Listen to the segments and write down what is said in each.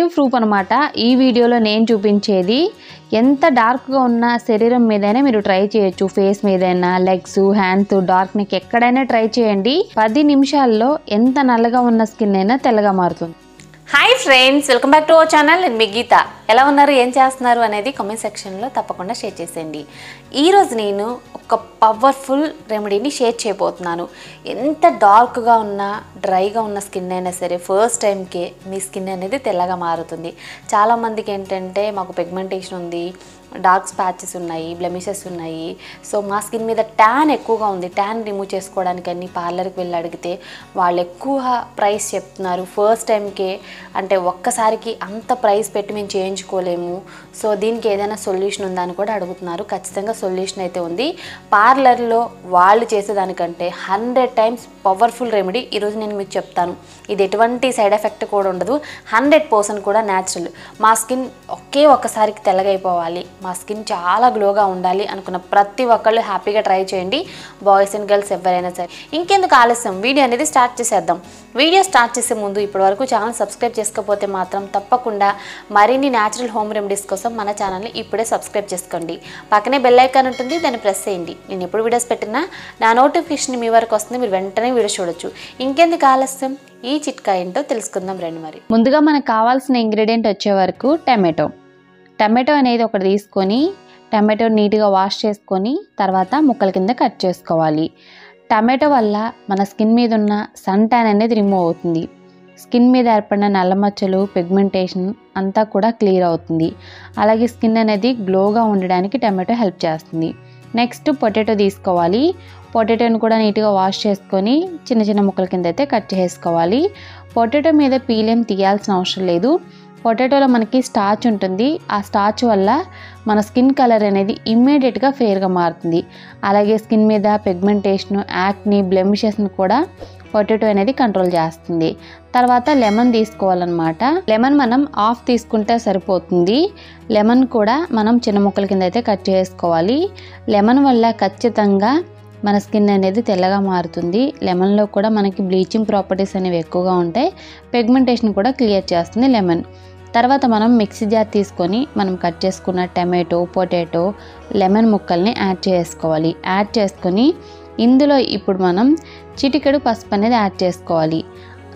Live proof అనమాట. ఈ వీడియోలో నేను చూపించేది ఎంత డార్క్గా ఉన్న శరీరం మీదైనా మీరు ట్రై చేయొచ్చు. ఫేస్ మీదైనా, లెగ్స్, హ్యాండ్స్, డార్క్ నెక్ ఎక్కడైనా ట్రై చేయండి. 10 నిమిషాల్లో ఎంత నల్లగా ఉన్న స్కిన్ అయినా తెల్లగా మారుతుంది. Hi friends, welcome back to our channel. నేను మీ గీత. ఎలా ఉన్నారు, ఏం చేస్తున్నారు అనేది కామెంట్ సెక్షన్లో తప్పకుండా షేర్ చేసేయండి. ఈరోజు నేను ఒక పవర్ఫుల్ రెమెడీని షేర్ చేయబోతున్నాను. ఎంత డార్క్గా ఉన్నా, డ్రైగా ఉన్న స్కిన్ అయినా సరే ఫస్ట్ టైంకే మీ స్కిన్ అనేది తెల్లగా మారుతుంది. చాలామందికి ఏంటంటే మాకు పిగ్మెంటేషన్ ఉంది, డార్క్ స్పాచెస్ ఉన్నాయి, బ్లెమిషెస్ ఉన్నాయి, సో మా స్కిన్ మీద ట్యాన్ ఎక్కువగా ఉంది, ట్యాన్ రిమూవ్ చేసుకోవడానికి అన్ని పార్లర్కి వెళ్ళి అడిగితే వాళ్ళు ఎక్కువ ప్రైస్ చెప్తున్నారు. ఫస్ట్ టైంకే అంటే ఒక్కసారికి అంత ప్రైస్ పెట్టి మేము చేయించుకోలేము, సో దీనికి ఏదైనా సొల్యూషన్ ఉందా అని కూడా అడుగుతున్నారు. ఖచ్చితంగా సొల్యూషన్ అయితే ఉంది. పార్లర్లో వాళ్ళు చేసేదానికంటే 100 టైమ్స్ పవర్ఫుల్ రెమెడీ ఈరోజు నేను మీకు చెప్తాను. ఇది ఎటువంటి సైడ్ ఎఫెక్ట్ కూడా ఉండదు, 100% కూడా న్యాచురల్. మా స్కిన్ ఒక్కసారికి తెల్లగైపోవాలి, మా స్కిన్ చాలా గ్లోగా ఉండాలి అనుకున్న ప్రతి ఒక్కళ్ళు హ్యాపీగా ట్రై చేయండి, బాయ్స్ అండ్ గర్ల్స్ ఎవరైనా సరే. ఇంకెందుకు ఆలస్యం, వీడియో అనేది స్టార్ట్ చేసేద్దాం. వీడియో స్టార్ట్ చేసే ముందు ఇప్పటివరకు ఛానల్ సబ్స్క్రైబ్ చేసుకోకపోతే మాత్రం తప్పకుండా మరిన్ని న్యాచురల్ హోమ్ రెమెడీస్ కోసం మన ఛానల్ని ఇప్పుడే సబ్స్క్రైబ్ చేసుకోండి. పక్కనే బెల్ ఐకాన్ ఉంటుంది, దాన్ని ప్రెస్ చేయండి. నేను ఎప్పుడు వీడియోస్ పెట్టినా నా నోటిఫికేషన్ మీ వరకు వస్తుంది, మీరు వెంటనే వీడియో చూడొచ్చు. ఇంకెందుకు ఆలస్యం, ఈ చిట్కా ఏంటో తెలుసుకుందాం రండి. మరి ముందుగా మనకు కావాల్సిన ఇంగ్రీడియంట్ వచ్చే వరకు టమాటో అనేది ఒకటి తీసుకొని టమాటో నీట్గా వాష్ చేసుకొని తర్వాత ముక్కల కింద కట్ చేసుకోవాలి. టమాటో వల్ల మన స్కిన్ మీద ఉన్న సన్ ట్యాన్ అనేది రిమూవ్ అవుతుంది. స్కిన్ మీద ఏర్పడిన నల్ల మచ్చలు, పిగ్మెంటేషన్ అంతా కూడా క్లియర్ అవుతుంది. అలాగే స్కిన్ అనేది గ్లోగా ఉండడానికి టమాటో హెల్ప్ చేస్తుంది. నెక్స్ట్ పొటాటో తీసుకోవాలి. పొటాటోని కూడా నీట్గా వాష్ చేసుకొని చిన్న చిన్న ముక్కల కింద అయితే కట్ చేసుకోవాలి. పొటాటో మీద పీలేం తీయాల్సిన అవసరం లేదు. పొటాటోలో మనకి స్టార్చ్ ఉంటుంది, ఆ స్టార్చ్ వల్ల మన స్కిన్ కలర్ అనేది ఇమ్మీడియట్గా ఫెయిర్గా మారుతుంది. అలాగే స్కిన్ మీద పిగ్మెంటేషన్, యాక్ని, బ్లెమిషెస్ని కూడా పొటాటో అనేది కంట్రోల్ చేస్తుంది. తర్వాత లెమన్ తీసుకోవాలన్నమాట. లెమన్ మనం హాఫ్ తీసుకుంటే సరిపోతుంది. లెమన్ కూడా మనం చిన్న ముక్కల కింద అయితే కట్ చేసుకోవాలి. లెమన్ వల్ల ఖచ్చితంగా మన స్కిన్ అనేది తెల్లగా మారుతుంది. లెమన్లో కూడా మనకి బ్లీచింగ్ ప్రాపర్టీస్ అనేవి ఎక్కువగా ఉంటాయి, పిగ్మెంటేషన్ కూడా క్లియర్ చేస్తుంది లెమన్. తర్వాత మనం మిక్సీ జార్ తీసుకొని మనం కట్ చేసుకున్న టమాటో, పొటాటో, లెమన్ ముక్కల్ని యాడ్ చేసుకోవాలి. యాడ్ చేసుకొని ఇందులో ఇప్పుడు మనం చిటికెడు పసుపు అనేది యాడ్ చేసుకోవాలి.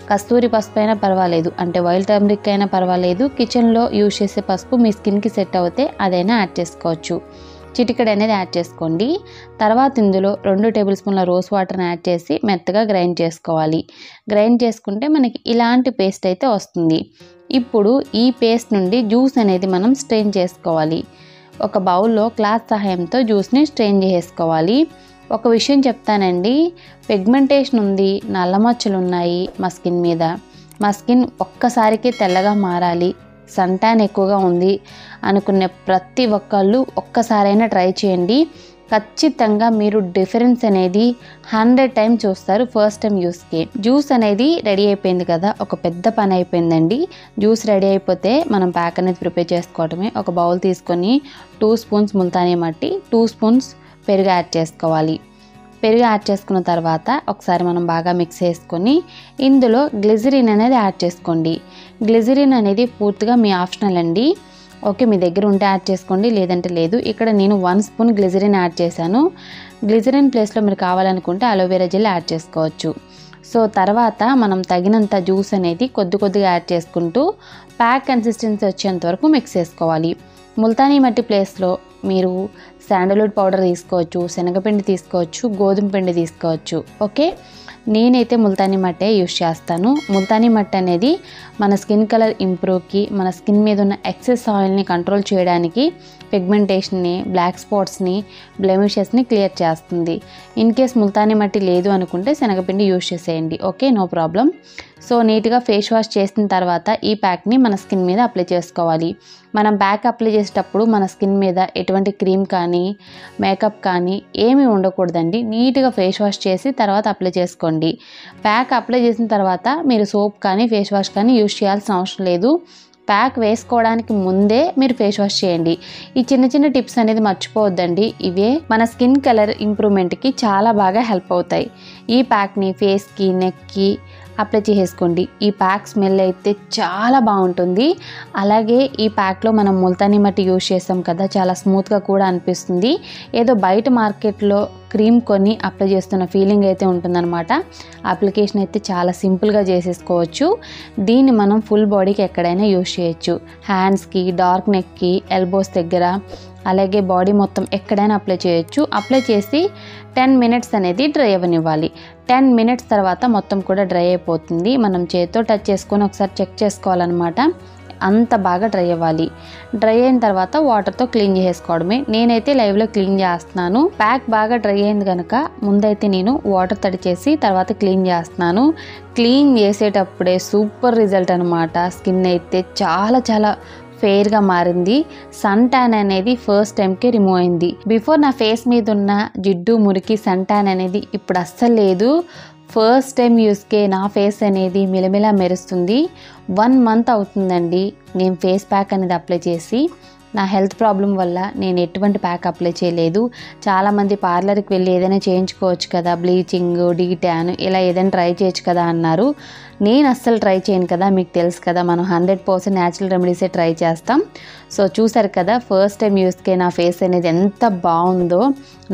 కస్తూరి పసుపు అయినా పర్వాలేదు, అంటే వైల్డ్ టర్మరిక్ అయినా పర్వాలేదు, కిచెన్లో యూజ్ చేసే పసుపు మీ స్కిన్కి సెట్ అవుతే అదైనా యాడ్ చేసుకోవచ్చు. చిటికెడు అనేది యాడ్ చేసుకోండి. తర్వాత ఇందులో 2 టేబుల్ స్పూన్ల రోజ్ వాటర్ని యాడ్ చేసి మెత్తగా గ్రైండ్ చేసుకోవాలి. గ్రైండ్ చేసుకుంటే మనకి ఇలాంటి పేస్ట్ అయితే వస్తుంది. ఇప్పుడు ఈ పేస్ట్ నుండి జ్యూస్ అనేది మనం స్ట్రెయిన్ చేసుకోవాలి. ఒక బౌల్లో క్లాత్ సహాయంతో జ్యూస్ని స్ట్రెయిన్ చేసుకోవాలి. ఒక విషయం చెప్తానండి, పిగ్మెంటేషన్ ఉంది, నల్ల మచ్చలు ఉన్నాయి మా స్కిన్ మీద, మా స్కిన్ ఒక్కసారికి తెల్లగా మారాలి, సన్ ట్యాన్ ఎక్కువగా ఉంది అనుకునే ప్రతి ఒక్కళ్ళు ఒక్కసారైనా ట్రై చేయండి. ఖచ్చితంగా మీరు డిఫరెన్స్ అనేది 100 టైమ్స్ చూస్తారు ఫస్ట్ టైం యూస్కి. జ్యూస్ అనేది రెడీ అయిపోయింది కదా, ఒక పెద్ద పని అయిపోయిందండి. జ్యూస్ రెడీ అయిపోతే మనం ప్యాక్ అనేది ప్రిపేర్ చేసుకోవడమే. ఒక బౌల్ తీసుకొని 2 స్పూన్స్ ముల్తానీ మట్టి, 2 స్పూన్స్ పెరుగు యాడ్ చేసుకోవాలి. పెరుగు యాడ్ చేసుకున్న తర్వాత ఒకసారి మనం బాగా మిక్స్ చేసుకొని ఇందులో గ్లిజరిన్ అనేది యాడ్ చేసుకోండి. గ్లిజరిన్ అనేది పూర్తిగా మీ ఆప్షనల్ అండి. ఓకే, మీ దగ్గర ఉంటే యాడ్ చేసుకోండి, లేదంటే లేదు. ఇక్కడ నేను 1 స్పూన్ గ్లిజరిన్ యాడ్ చేశాను. గ్లిజరిన్ ప్లేస్లో మీరు కావాలనుకుంటే అలోవెరా జెల్ యాడ్ చేసుకోవచ్చు. సో తర్వాత మనం తగినంత జ్యూస్ అనేది కొద్దిగా యాడ్ చేసుకుంటూ ప్యాక్ కన్సిస్టెన్సీ వచ్చేంత వరకు మిక్స్ చేసుకోవాలి. ముల్తానీ మట్టి ప్లేస్లో మీరు శాండల్వుడ్ పౌడర్ తీసుకోవచ్చు, శనగపిండి తీసుకోవచ్చు, గోధుమ పిండి తీసుకోవచ్చు. ఓకే, నేనైతే ముల్తానీ మట్టే యూస్ చేస్తాను. ముల్తానీ మట్టి అనేది మన స్కిన్ కలర్ ఇంప్రూవ్కి, మన స్కిన్ మీద ఉన్న ఎక్సెస్ ఆయిల్ని కంట్రోల్ చేయడానికి, పిగ్మెంటేషన్ని, బ్లాక్ స్పాట్స్ని, బ్లెమిషెస్ని క్లియర్ చేస్తుంది. ఇన్ కేస్ ముల్తానీ మట్టి లేదు అనుకుంటే శనగపిండి యూస్ చేసేయండి. Okay, no problem. సో నీట్గా ఫేస్ వాష్ చేసిన తర్వాత ఈ ప్యాక్ని మన స్కిన్ మీద అప్లై చేసుకోవాలి. మనం ప్యాక్ అప్లై చేసేటప్పుడు మన స్కిన్ మీద ఎటువంటి క్రీమ్ కానీ మేకప్ కానీ ఏమీ ఉండకూడదండి. నీట్గా ఫేస్ వాష్ చేసి తర్వాత అప్లై చేసుకోండి. ప్యాక్ అప్లై చేసిన తర్వాత మీరు సోప్ కానీ ఫేస్ వాష్ కానీ యూస్ చేయాల్సిన అవసరం లేదు. ప్యాక్ వేసుకోవడానికి ముందే మీరు ఫేస్ వాష్ చేయండి. ఈ చిన్న టిప్స్ అనేది మర్చిపోవద్దండి. ఇవే మన స్కిన్ కలర్ ఇంప్రూవ్మెంట్కి చాలా బాగా హెల్ప్ అవుతాయి. ఈ ప్యాక్ని ఫేస్కి, నెక్కి, అప్లై చేసేసుకోండి. ఈ ప్యాక్ స్మెల్ అయితే చాలా బాగుంటుంది. అలాగే ఈ ప్యాక్లో మనం ముల్తానీ మట్టి యూజ్ చేస్తాం కదా, చాలా స్మూత్గా కూడా అనిపిస్తుంది. ఏదో బయట మార్కెట్లో క్రీమ్ కొని అప్లై చేస్తున్న ఫీలింగ్ అయితే ఉంటుందన్నమాట. అప్లికేషన్ అయితే చాలా సింపుల్గా చేసేసుకోవచ్చు. దీన్ని మనం ఫుల్ బాడీకి ఎక్కడైనా యూజ్ చేయొచ్చు. హ్యాండ్స్కి, డార్క్ నెక్కి, ఎల్బోస్ దగ్గర, అలాగే బాడీ మొత్తం ఎక్కడైనా అప్లై చేయొచ్చు. అప్లై చేసి 10 మినిట్స్ అనేది డ్రై అవ్వనివ్వాలి. 10 మినిట్స్ తర్వాత మొత్తం కూడా డ్రై అయిపోతుంది. మనం చేతితో టచ్ చేసుకొని ఒకసారి చెక్ చేసుకోవాలన్నమాట. అంత బాగా డ్రై అవ్వాలి. డ్రై అయిన తర్వాత వాటర్తో క్లీన్ చేసుకోవడమే. నేనైతే లైవ్లో క్లీన్ చేస్తున్నాను. ప్యాక్ బాగా డ్రై అయింది కనుక ముందైతే నేను వాటర్ తడిచేసి తర్వాత క్లీన్ చేస్తున్నాను. క్లీన్ చేసేటప్పుడే సూపర్ రిజల్ట్ అనమాట. స్కిన్ అయితే చాలా చాలా ఫెయిర్గా మారింది. సన్ ట్యాన్ అనేది ఫస్ట్ టైంకే రిమూవ్ అయింది. బిఫోర్ నా ఫేస్ మీద ఉన్న జిడ్డు, మురికి, సన్ ట్యాన్ అనేది ఇప్పుడు అస్సలు లేదు. ఫస్ట్ టైం యూస్కే నా ఫేస్ అనేది మిలమిలా మెరుస్తుంది. 1 మంత్ అవుతుందండి నేను ఫేస్ ప్యాక్ అనేది అప్లై చేసి. నా హెల్త్ ప్రాబ్లం వల్ల నేను ఎటువంటి ప్యాక్ అప్లై చేయలేదు. చాలామంది పార్లర్కి వెళ్ళి ఏదైనా చేయించుకోవచ్చు కదా, బ్లీచింగ్, డీ ట్యాన్ ఇలా ఏదైనా ట్రై చేయొచ్చు కదా అన్నారు. నేను అస్సలు ట్రై చేయను కదా, మీకు తెలుసు కదా, మనం 100% న్యాచురల్ రెమెడీసే ట్రై చేస్తాం. సో చూసారు కదా, ఫస్ట్ టైం యూస్కే నా ఫేస్ అనేది ఎంత బాగుందో.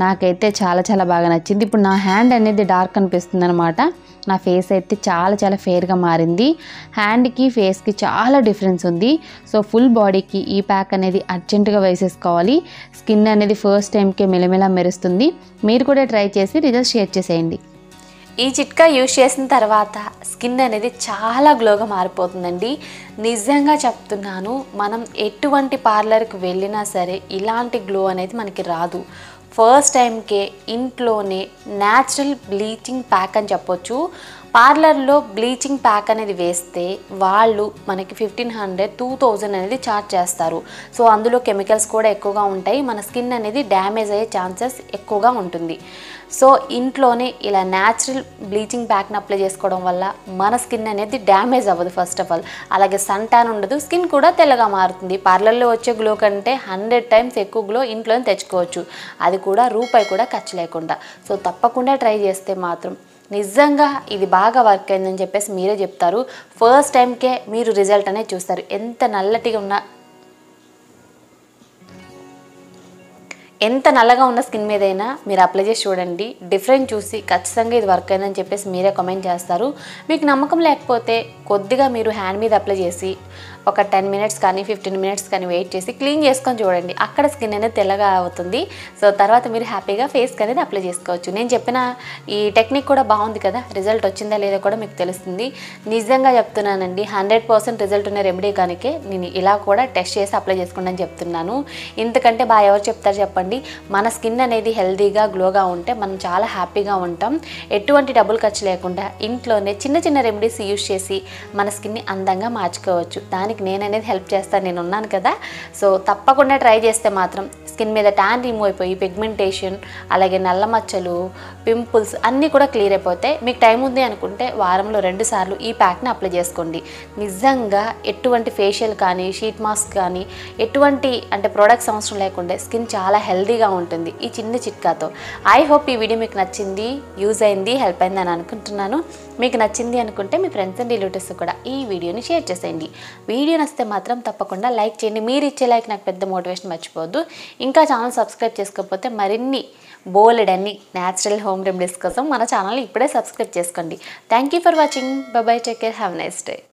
నాకైతే చాలా చాలా బాగా నచ్చింది. ఇప్పుడు నా హ్యాండ్ అనేది డార్క్ అనిపిస్తుంది అనమాట. నా ఫేస్ అయితే చాలా చాలా ఫెయిర్గా మారింది. హ్యాండ్కి, ఫేస్కి చాలా డిఫరెన్స్ ఉంది. సో ఫుల్ బాడీకి ఈ ప్యాక్ అనేది అర్జెంటుగా వేసేసుకోవాలి. స్కిన్ అనేది ఫస్ట్ టైంకే మెలమెలా మెరుస్తుంది. మీరు కూడా ట్రై చేసి రిజల్ట్ షేర్ చేసేయండి. ఈ చిట్కా యూజ్ చేసిన తర్వాత స్కిన్ అనేది చాలా గ్లోగా మారిపోతుందండి. నిజంగా చెప్తున్నాను, మనం ఎటువంటి పార్లర్కి వెళ్ళినా సరే ఇలాంటి గ్లో అనేది మనకి రాదు. ఫస్ట్ టైంకే ఇంట్లోనే న్యాచురల్ బ్లీచింగ్ ప్యాక్ అని చెప్పొచ్చు. పార్లర్లో బ్లీచింగ్ ప్యాక్ అనేది వేస్తే వాళ్ళు మనకి 1500, 2000 అనేది ఛార్జ్ చేస్తారు. సో అందులో కెమికల్స్ కూడా ఎక్కువగా ఉంటాయి. మన స్కిన్ అనేది డ్యామేజ్ అయ్యే ఛాన్సెస్ ఎక్కువగా ఉంటుంది. సో ఇంట్లోనే ఇలా న్యాచురల్ బ్లీచింగ్ ప్యాక్ని అప్లై చేసుకోవడం వల్ల మన స్కిన్ అనేది డ్యామేజ్ అవ్వదు ఫస్ట్ ఆఫ్ ఆల్. అలాగే సన్ ట్యాన్ ఉండదు, స్కిన్ కూడా తెల్లగా మారుతుంది. పార్లర్లో వచ్చే గ్లో కంటే 100 టైమ్స్ ఎక్కువ గ్లో ఇంట్లోనే తెచ్చుకోవచ్చు. అది కూడా రూపాయి కూడా ఖర్చు లేకుండా. సో తప్పకుండా ట్రై చేస్తే మాత్రం నిజంగా ఇది బాగా వర్క్ అయిందని చెప్పేసి మీరే చెప్తారు. ఫస్ట్ టైంకే మీరు రిజల్ట్ అనేది చూస్తారు. ఎంత నల్లగా ఉన్న స్కిన్ మీదైనా మీరు అప్లై చేసి చూడండి. డిఫరెంట్ చూసి ఖచ్చితంగా ఇది వర్క్ అయిందని చెప్పేసి మీరే కామెంట్ చేస్తారు. మీకు నమ్మకం లేకపోతే కొద్దిగా మీరు హ్యాండ్ మీద అప్లై చేసి ఒక 10 మినిట్స్ కానీ 15 మినిట్స్ కానీ వెయిట్ చేసి క్లీన్ చేసుకొని చూడండి. అక్కడ స్కిన్ అనేది తెల్లగా అవుతుంది. సో తర్వాత మీరు హ్యాపీగా ఫేస్కి అనేది అప్లై చేసుకోవచ్చు. నేను చెప్పిన ఈ టెక్నిక్ కూడా బాగుంది కదా, రిజల్ట్ వచ్చిందా లేదా కూడా మీకు తెలుస్తుంది. నిజంగా చెప్తున్నానండి, 100% రిజల్ట్ ఉన్న రెమెడీ కనుకే నేను ఇలా కూడా టెస్ట్ చేసి అప్లై చేసుకోండి అని చెప్తున్నాను. ఇంతకంటే బాగా ఎవరు చెప్తారు చెప్పండి. మన స్కిన్ అనేది హెల్తీగా గ్లోగా ఉంటే మనం చాలా హ్యాపీగా ఉంటాం. ఎటువంటి డబ్బులు ఖర్చు లేకుండా ఇంట్లోనే చిన్న చిన్న రెమెడీస్ యూజ్ చేసి మన స్కిన్ని అందంగా మార్చుకోవచ్చు. దానికి నేను అనేది హెల్ప్ చేస్తాను, నేను ఉన్నాను కదా. సో తప్పకుండా ట్రై చేస్తే మాత్రం స్కిన్ మీద ట్యాన్ రిమూవ్ అయిపోయి పిగ్మెంటేషన్, అలాగే నల్ల మచ్చలు, పింపుల్స్ అన్నీ కూడా క్లియర్ అయిపోతాయి. మీకు టైం ఉంది అనుకుంటే వారంలో 2 సార్లు ఈ ప్యాక్ని అప్లై చేసుకోండి. నిజంగా ఎటువంటి ఫేషియల్ కానీ, షీట్ మాస్క్ కానీ, ఎటువంటి ప్రొడక్ట్స్ అవసరం లేకుండా స్కిన్ చాలా హెల్తీగా ఉంటుంది ఈ చిన్న చిట్కాతో. ఐ హోప్ ఈ వీడియో మీకు నచ్చింది, యూజ్ అయింది, హెల్ప్ అయింది అని అనుకుంటున్నాను. మీకు నచ్చింది అనుకుంటే మీ ఫ్రెండ్స్ అండ్ రిలేటివ్స్ కూడా ఈ వీడియోని షేర్ చేసేయండి. వీడియో నచ్చితే మాత్రం తప్పకుండా లైక్ చేయండి. మీరు ఇచ్చే లైక్ నాకు పెద్ద మోటివేషన్ మర్చిపోవద్దు. ఇంకా ఛానల్ సబ్స్క్రైబ్ చేసుకోకపోతే మరిన్ని బోలెడన్ని న్యాచురల్ హోమ్ రెమెడీస్ కోసం మన ఛానల్ ఇప్పుడే సబ్స్క్రైబ్ చేసుకోండి. Thank you for watching. By by, take care, have a nice day.